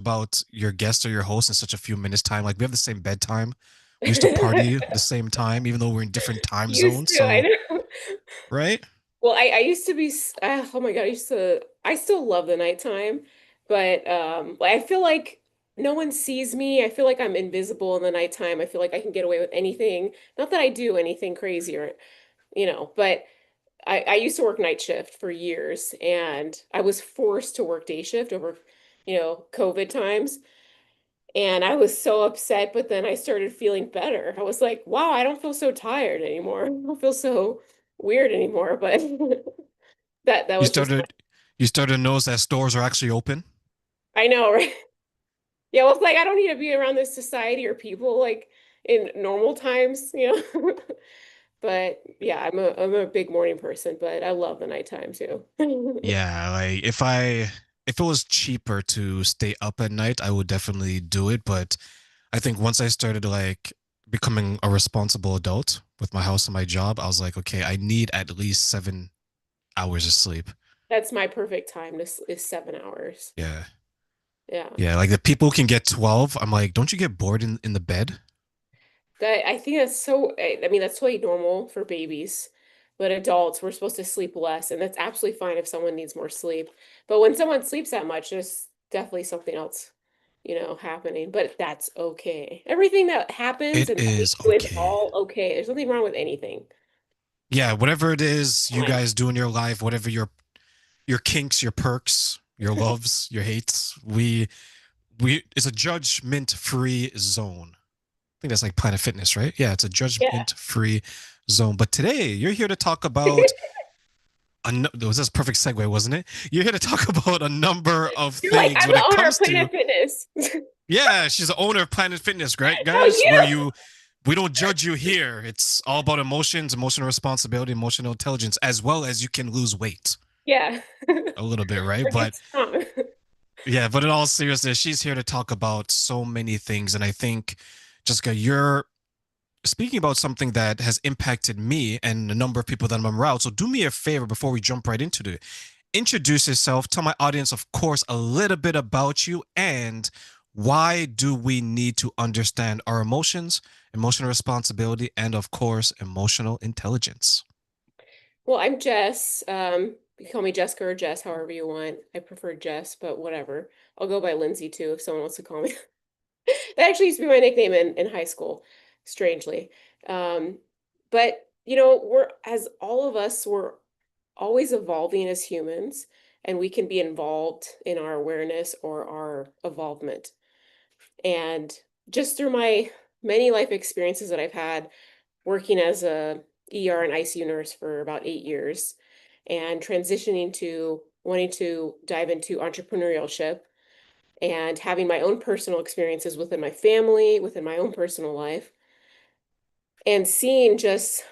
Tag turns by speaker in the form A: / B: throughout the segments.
A: about your guest or your host in such a few minutes time. Like we have the same bedtime. We used to party the same time, even though we're in different time
B: Used
A: zones.
B: to, I
A: So,
B: know.
A: right?
B: Well, I used to be, oh my God, I still love the nighttime, but like, I feel like no one sees me. I feel like I'm invisible in the nighttime. I feel like I can get away with anything. Not that I do anything crazy or, but I used to work night shift for years and I was forced to work day shift over, COVID times. And I was so upset, but then I started feeling better. I was like, wow, I don't feel so tired anymore. I don't feel so weird anymore. But that
A: You
B: was just
A: started you started to notice that stores are actually open.
B: I know, right? Yeah, well, it's like I don't need to be around this society or people like in normal times. But yeah, I'm a big morning person, but I love the nighttime too.
A: Yeah, like if it was cheaper to stay up at night, I would definitely do it. But I think once I started like becoming a responsible adult with my house and my job, I was like, okay, I need at least 7 hours of sleep.
B: That's my perfect time is 7 hours.
A: Yeah.
B: Yeah.
A: Yeah. Like the people who can get 12, I'm like, don't you get bored in the bed?
B: That I think that's so, I mean, that's totally normal for babies, but adults, we're supposed to sleep less, and that's absolutely fine if someone needs more sleep. But when someone sleeps that much, there's definitely something else, happening. But that's okay. Everything that happens
A: It
B: and that we
A: is
B: do is
A: okay.
B: all okay. There's nothing wrong with anything.
A: Yeah, whatever it is you
B: Fine.
A: guys do in your life, whatever your kinks, your perks, your loves, your hates, we it's a judgment-free zone. I think that's like Planet Fitness, right? Yeah, it's a
B: Yeah.
A: judgment-free zone. But today, you're here to talk about was this a perfect segue, wasn't it? You're here to talk about a number of
B: You're like,
A: things
B: I'm
A: when
B: the
A: it
B: owner of
A: comes to,
B: Planet Fitness.
A: yeah, she's the owner of Planet Fitness, right,
B: Oh,
A: guys? Where
B: you?
A: we don't judge you here. It's all about emotions, emotional responsibility, emotional intelligence, as well as you can lose weight
B: Yeah.
A: a little bit, right?
B: Or
A: But
B: get strong.
A: yeah, but in all seriousness, she's here to talk about so many things. And I think, Jessica, you're speaking about something that has impacted me and a number of people that I'm around. So do me a favor before we jump right into it. Introduce yourself, tell my audience, of course, a little bit about you and why do we need to understand our emotions, emotional responsibility, and of course, emotional intelligence.
B: Well, I'm Jess. You can call me Jessica or Jess, however you want. I prefer Jess, but whatever. I'll go by Lindsay too if someone wants to call me. That actually used to be my nickname in high school, strangely. Um, but we're as all of us, we're always evolving as humans, and we can be involved in our awareness or our evolvement. And just through my many life experiences that I've had working as a ER and ICU nurse for about 8 years and transitioning to wanting to dive into entrepreneurship and having my own personal experiences within my family, within my own personal life, and seeing just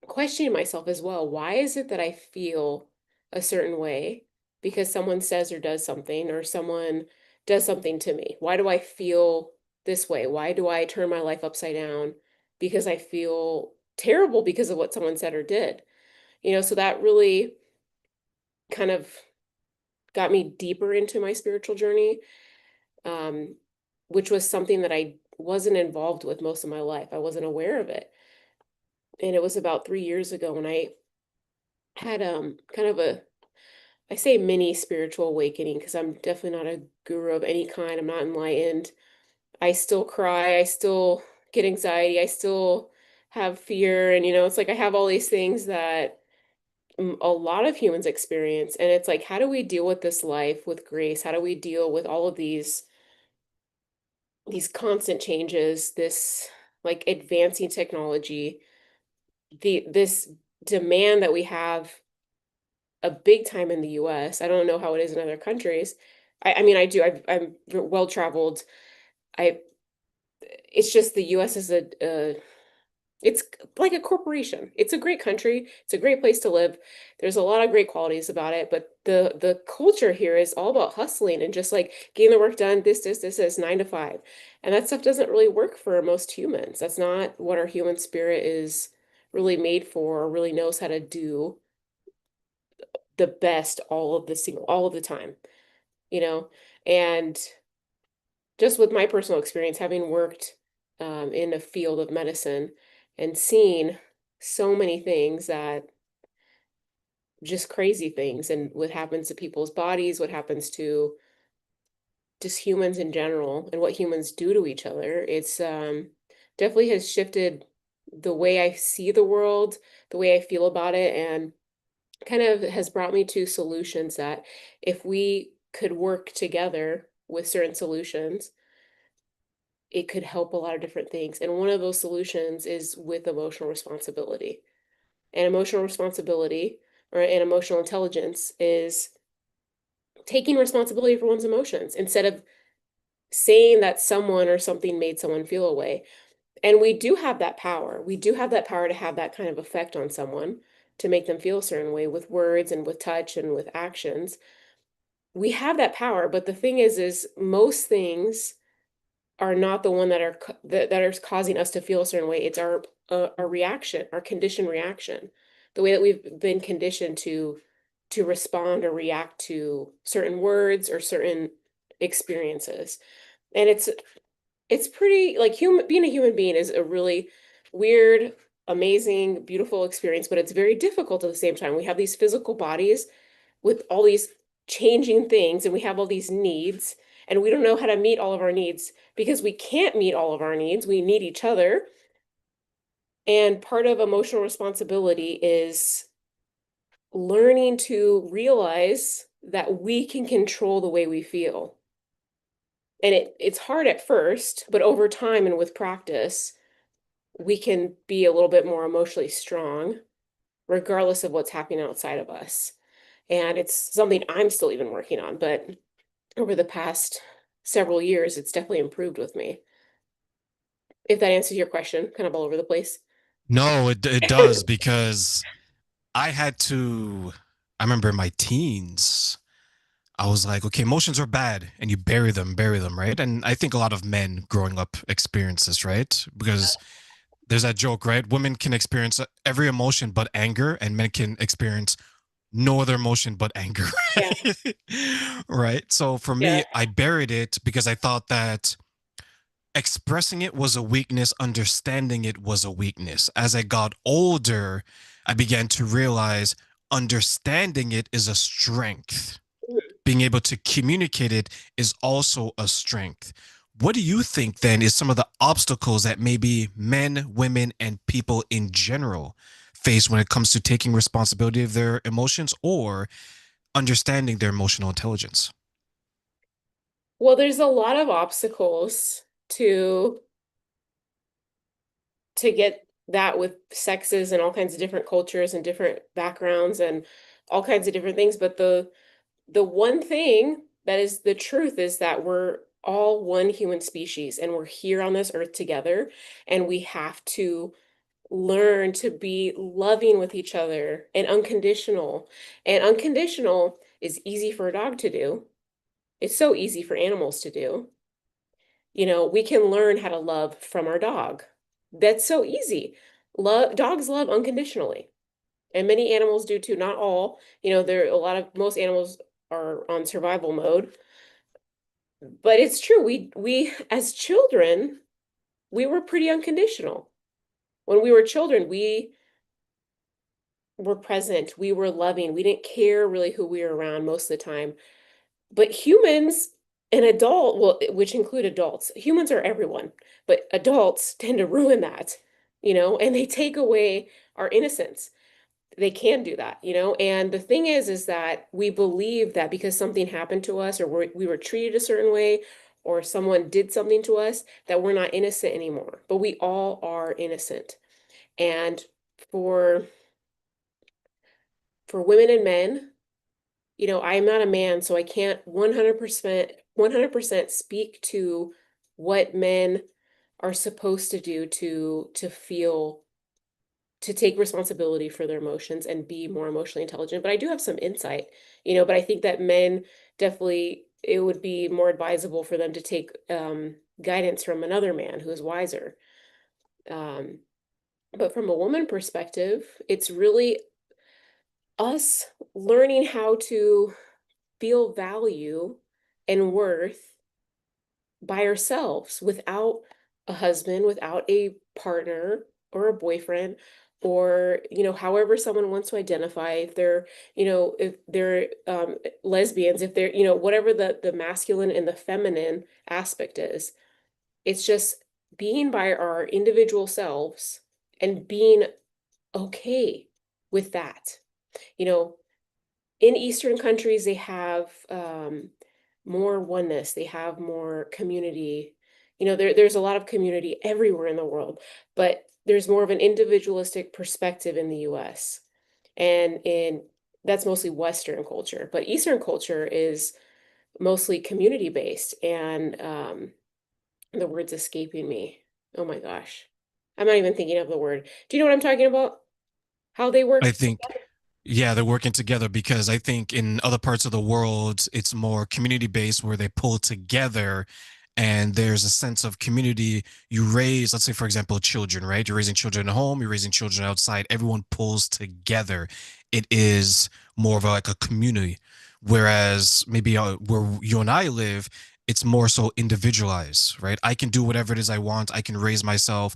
B: questioning myself as well. Why is it that I feel a certain way because someone says or does something, or someone does something to me? Why do I feel this way? Why do I turn my life upside down because I feel terrible because of what someone said or did? So that really kind of got me deeper into my spiritual journey, um, which was something that I wasn't involved with most of my life. I wasn't aware of it. And it was about 3 years ago when I had kind of a, I say mini spiritual awakening because I'm definitely not a guru of any kind. I'm not enlightened. I still cry. I still get anxiety. I still have fear. And, it's like I have all these things that a lot of humans experience. And it's like, how do we deal with this life with grace? How do we deal with all of these constant changes, this like advancing technology, this demand that we have a big time in the US. I don't know how it is in other countries. I mean, I do. I'm well traveled. I It's just the US is it's like a corporation. It's a great country. It's a great place to live. There's a lot of great qualities about it, but the culture here is all about hustling and just like getting the work done. This 9 to 5, and that stuff doesn't really work for most humans. That's not what our human spirit is really made for, or really knows how to do the best all of the time, you know? And just with my personal experience, having worked in a field of medicine and seen so many things that just crazy things and what happens to people's bodies, what happens to just humans in general and what humans do to each other, it's definitely has shifted the way I see the world, the way I feel about it, and kind of has brought me to solutions that if we could work together with certain solutions, it could help a lot of different things. And one of those solutions is with emotional responsibility. And emotional responsibility or and emotional intelligence is taking responsibility for one's emotions instead of saying that someone or something made someone feel a way. And we do have that power. We do have that power to have that kind of effect on someone to make them feel a certain way with words and with touch and with actions. We have that power, but the thing is most things are not the one that are that are causing us to feel a certain way. It's our reaction, our conditioned reaction, the way that we've been conditioned to respond or react to certain words or certain experiences. And it's pretty like human being a human being is a really weird, amazing, beautiful experience, but it's very difficult at the same time. We have these physical bodies with all these changing things and we have all these needs and we don't know how to meet all of our needs because we can't meet all of our needs. We need each other. And part of emotional responsibility is learning to realize that we can control the way we feel. And it's hard at first, but over time and with practice, we can be a little bit more emotionally strong, regardless of what's happening outside of us. And it's something I'm still even working on, but over the past several years, it's definitely improved with me. If that answers your question, kind of all over the place.
A: No, it does because I had to. I remember in my teens, I was like, okay, emotions are bad, and you bury them, right? And I think a lot of men growing up experience this, right? Because there's that joke, right? Women can experience every emotion but anger, and men can experience no other emotion but anger.
B: Yeah,
A: Right? So for
B: yeah.
A: me, I buried it because I thought that expressing it was a weakness, understanding it was a weakness. As I got older, I began to realize understanding it is a strength. Being able to communicate it is also a strength. What do you think then is some of the obstacles that maybe men, women, and people in general face when it comes to taking responsibility of their emotions or understanding their emotional intelligence?
B: Well, there's a lot of obstacles to to get that with sexes and all kinds of different cultures and different backgrounds and all kinds of different things. But the one thing that is the truth is that we're all one human species and we're here on this earth together and we have to learn to be loving with each other and unconditional. And unconditional is easy for a dog to do. It's so easy for animals to do. You know, we can learn how to love from our dog. That's so easy. Dogs love unconditionally, and many animals do too. Not all, you know, there are a lot of most animals are on survival mode, but it's true. We as children, we were pretty unconditional. When we were children, we were present, we were loving, we didn't care really who we were around most of the time. But humans, an adult, well, which include adults, humans are everyone, but adults tend to ruin that, you know, and they take away our innocence. They can do that, you know, and the thing is that we believe that because something happened to us or we were treated a certain way or someone did something to us, that we're not innocent anymore. But we all are innocent. And for for women and men, you know, I'm not a man, so I can't 100% speak to what men are supposed to do to feel to take responsibility for their emotions and be more emotionally intelligent. But I do have some insight, you know, but I think that men definitely it would be more advisable for them to take guidance from another man who is wiser. Um, but from a woman perspective, it's really us learning how to feel value and worth by ourselves without a husband, without a partner or a boyfriend, or however someone wants to identify, if they're if they're lesbians, if they're whatever the masculine and the feminine aspect is. It's just being by our individual selves and being okay with that. You know, in Eastern countries, they have more oneness, they have more community. There's a lot of community everywhere in the world, but there's more of an individualistic perspective in the US. And in That's mostly Western culture, but Eastern culture is mostly community based. And the word's escaping me. Oh my gosh. I'm not even thinking of the word. Do you know what I'm talking about? How they
A: I
B: work
A: think,
B: together?
A: yeah, they're working together because I think in other parts of the world, it's more community based where they pull together and there's a sense of community. You raise, let's say, for example, children, right? You're raising children at home, you're raising children outside, everyone pulls together. It is more of like a community. Whereas maybe where you and I live, it's more so individualized, right? I can do whatever it is I want, I can raise myself,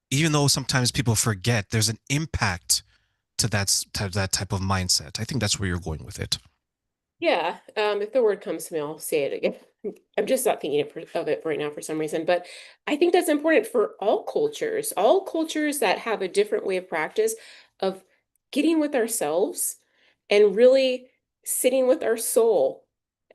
A: even though sometimes people forget there's an impact to that type of mindset. I think that's where you're going with it.
B: Yeah, if the word comes to me, I'll say it again. I'm just not thinking of it right now for some reason, but I think that's important for all cultures that have a different way of practice of getting with ourselves and really sitting with our soul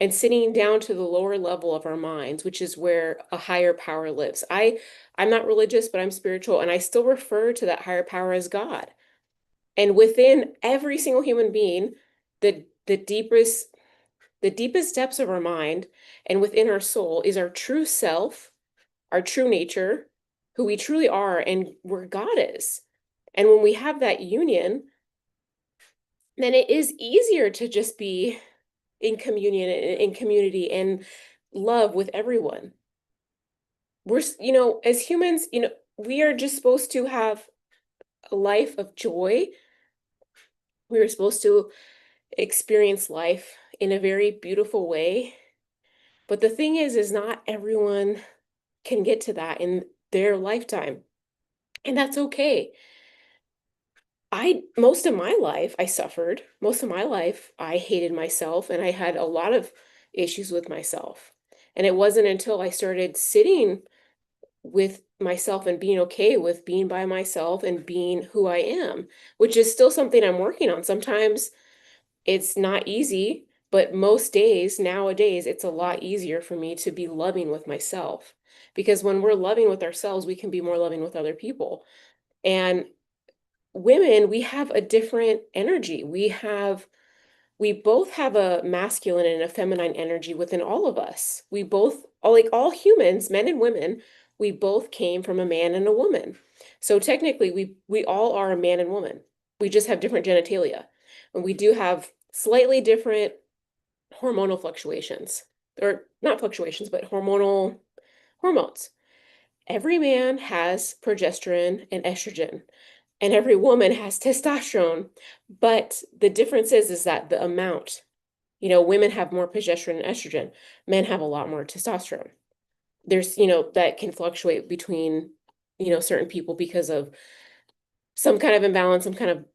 B: and sitting down to the lower level of our minds, which is where a higher power lives. I'm not religious, but I'm spiritual, and I still refer to that higher power as God. And within every single human being, the deepest depths of our mind and within our soul is our true self, our true nature, who we truly are, and where God is. And when we have that union, then it is easier to just be in communion, in community, and love with everyone. As humans, we are just supposed to have a life of joy. We are supposed to experience life in a very beautiful way. But the thing is not everyone can get to that in their lifetime. And that's okay. Most of my life, I suffered. Most of my life, I hated myself and I had a lot of issues with myself. And it wasn't until I started sitting with myself and being okay with being by myself and being who I am, which is still something I'm working on. Sometimes it's not easy, but most days, nowadays, it's a lot easier for me to be loving with myself. Because when we're loving with ourselves, we can be more loving with other people. And women, we have a different energy. We both have a masculine and a feminine energy within all of us. We both, like all humans, men and women, we both came from a man and a woman. So technically, we all are a man and woman. We just have different genitalia. And we do have slightly different hormonal fluctuations, or not fluctuations, but hormones. Every man has progesterone and estrogen, and every woman has testosterone. But the difference is that the amount, women have more progesterone and estrogen, men have a lot more testosterone. There's, that can fluctuate between, certain people because of some kind of imbalance, some kind of,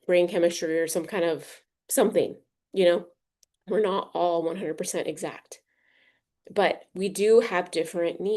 B: brain chemistry or some kind of something, you know. We're not all 100% exact, but we do have different needs.